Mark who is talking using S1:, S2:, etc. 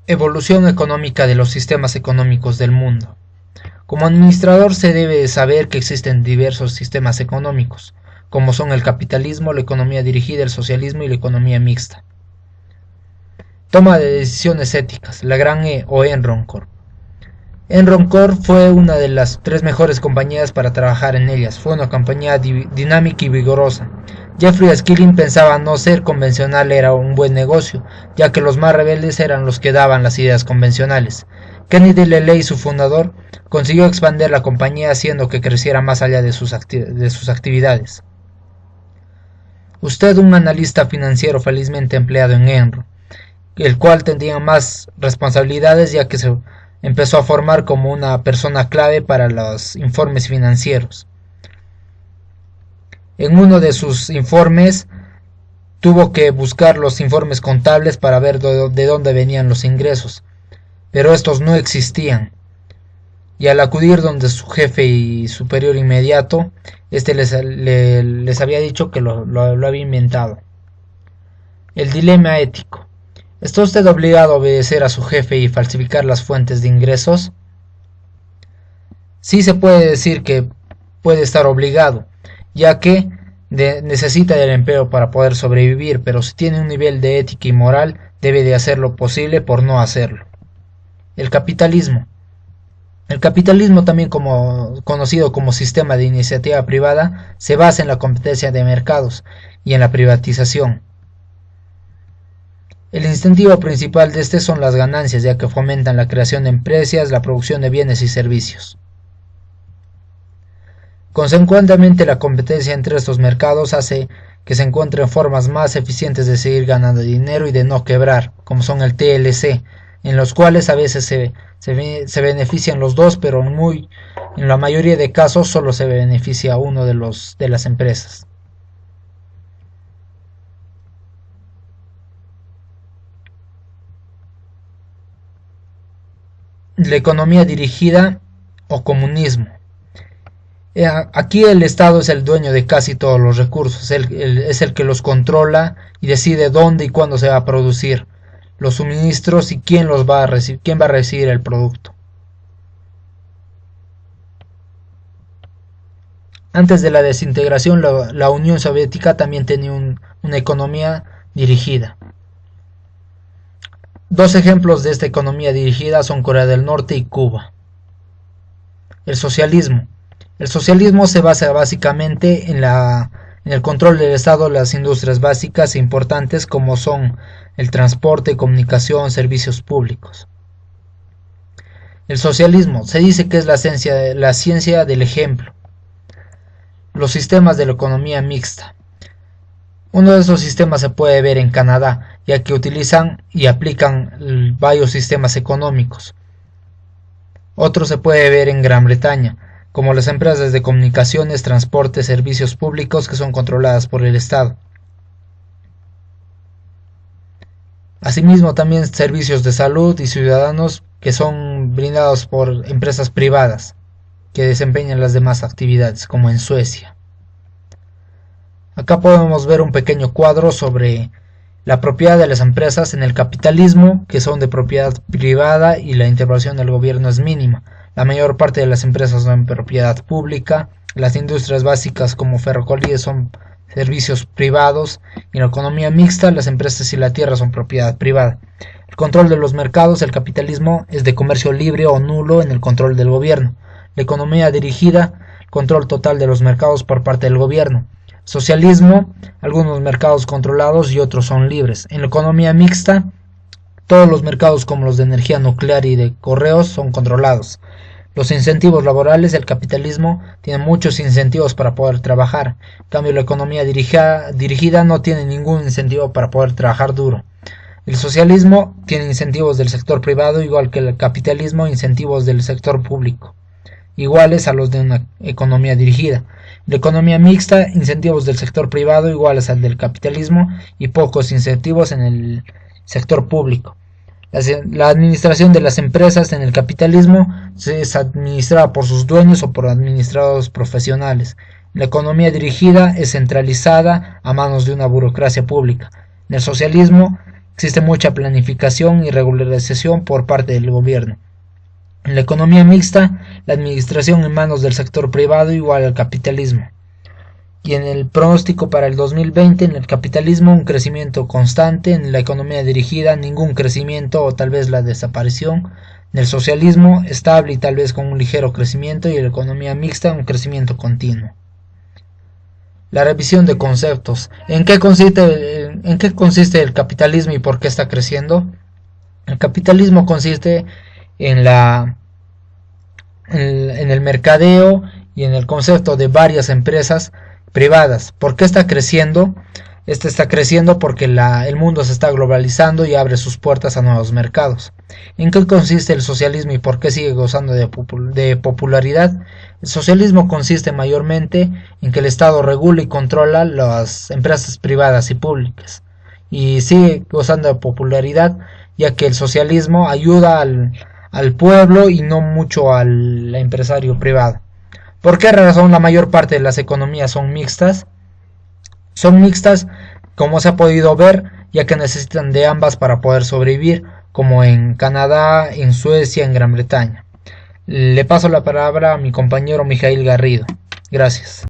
S1: Evolución económica de los sistemas económicos del mundo. Como administrador se debe saber que existen diversos sistemas económicos, como son el capitalismo, la economía dirigida, el socialismo y la economía mixta. Toma de decisiones éticas, la gran E o Enron Corp. Enron Corp fue una de las 3 mejores compañías para trabajar en ellas. Fue una compañía dinámica y vigorosa. Jeffrey Skilling pensaba no ser convencional era un buen negocio, ya que los más rebeldes eran los que daban las ideas convencionales. Kennedy Leley, su fundador, consiguió expandir la compañía haciendo que creciera más allá de sus actividades. Usted, un analista financiero felizmente empleado en Enron, el cual tenía más responsabilidades ya que se empezó a formar como una persona clave para los informes financieros. En uno de sus informes tuvo que buscar los informes contables para ver de dónde venían los ingresos, pero estos no existían. Y al acudir donde su jefe y superior inmediato, les había dicho que lo había inventado. El dilema ético. ¿Está usted obligado a obedecer a su jefe y falsificar las fuentes de ingresos? Sí se puede decir que puede estar obligado, ya que necesita del empleo para poder sobrevivir, pero si tiene un nivel de ética y moral, debe de hacer lo posible por no hacerlo. El capitalismo. El capitalismo, también conocido como sistema de iniciativa privada, se basa en la competencia de mercados y en la privatización. El incentivo principal de este son las ganancias, ya que fomentan la creación de empresas, la producción de bienes y servicios. Consecuentemente, la competencia entre estos mercados hace que se encuentren formas más eficientes de seguir ganando dinero y de no quebrar, como son el TLC, en los cuales a veces se benefician los dos, pero en la mayoría de casos solo se beneficia uno de las empresas. La economía dirigida o comunismo. Aquí el Estado es el dueño de casi todos los recursos, es el que los controla y decide dónde y cuándo se va a producir los suministros y quién va a recibir el producto. Antes de la desintegración, la Unión Soviética también tenía una economía dirigida. Dos ejemplos de esta economía dirigida son Corea del Norte y Cuba. El socialismo. El socialismo se basa básicamente en el control del Estado de las industrias básicas e importantes como son el transporte, comunicación, servicios públicos. El socialismo se dice que es la ciencia del ejemplo. Los sistemas de la economía mixta. Uno de esos sistemas se puede ver en Canadá, ya que utilizan y aplican varios sistemas económicos. Otro se puede ver en Gran Bretaña, como las empresas de comunicaciones, transporte, servicios públicos que son controladas por el Estado. Asimismo, también servicios de salud y ciudadanos que son brindados por empresas privadas que desempeñan las demás actividades, como en Suecia. Acá podemos ver un pequeño cuadro sobre la propiedad de las empresas en el capitalismo, que son de propiedad privada y la intervención del gobierno es mínima. La mayor parte de las empresas son propiedad pública. Las industrias básicas como ferrocarriles son servicios privados. Y en la economía mixta, las empresas y la tierra son propiedad privada. El control de los mercados, el capitalismo, es de comercio libre o nulo en el control del gobierno. La economía dirigida, control total de los mercados por parte del gobierno. Socialismo, algunos mercados controlados y otros son libres. En la economía mixta, todos los mercados como los de energía nuclear y de correos son controlados. Los incentivos laborales, el capitalismo tiene muchos incentivos para poder trabajar. En cambio, la economía dirigida no tiene ningún incentivo para poder trabajar duro. El socialismo tiene incentivos del sector privado, igual que el capitalismo, incentivos del sector público, iguales a los de una economía dirigida. La economía mixta, incentivos del sector privado iguales al del capitalismo y pocos incentivos en el sector público. La administración de las empresas en el capitalismo es administrada por sus dueños o por administradores profesionales. La economía dirigida es centralizada a manos de una burocracia pública. En el socialismo existe mucha planificación y regularización por parte del gobierno. En la economía mixta, la administración en manos del sector privado igual al capitalismo. Y en el pronóstico para el 2020, en el capitalismo un crecimiento constante, en la economía dirigida ningún crecimiento o tal vez la desaparición, en el socialismo estable y tal vez con un ligero crecimiento, y en la economía mixta un crecimiento continuo. La revisión de conceptos. ¿En qué consiste el capitalismo y por qué está creciendo? El capitalismo consiste en el mercadeo y en el concepto de varias empresas privadas. ¿Por qué está creciendo? Este está creciendo porque el mundo se está globalizando y abre sus puertas a nuevos mercados. ¿En qué consiste el socialismo y por qué sigue gozando de popularidad? El socialismo consiste mayormente en que el Estado regula y controla las empresas privadas y públicas, y sigue gozando de popularidad ya que el socialismo ayuda al pueblo y no mucho al empresario privado. ¿Por qué razón la mayor parte de las economías son mixtas? Son mixtas, como se ha podido ver, ya que necesitan de ambas para poder sobrevivir, como en Canadá, en Suecia, en Gran Bretaña. Le paso la palabra a mi compañero Mijail Garrido. Gracias.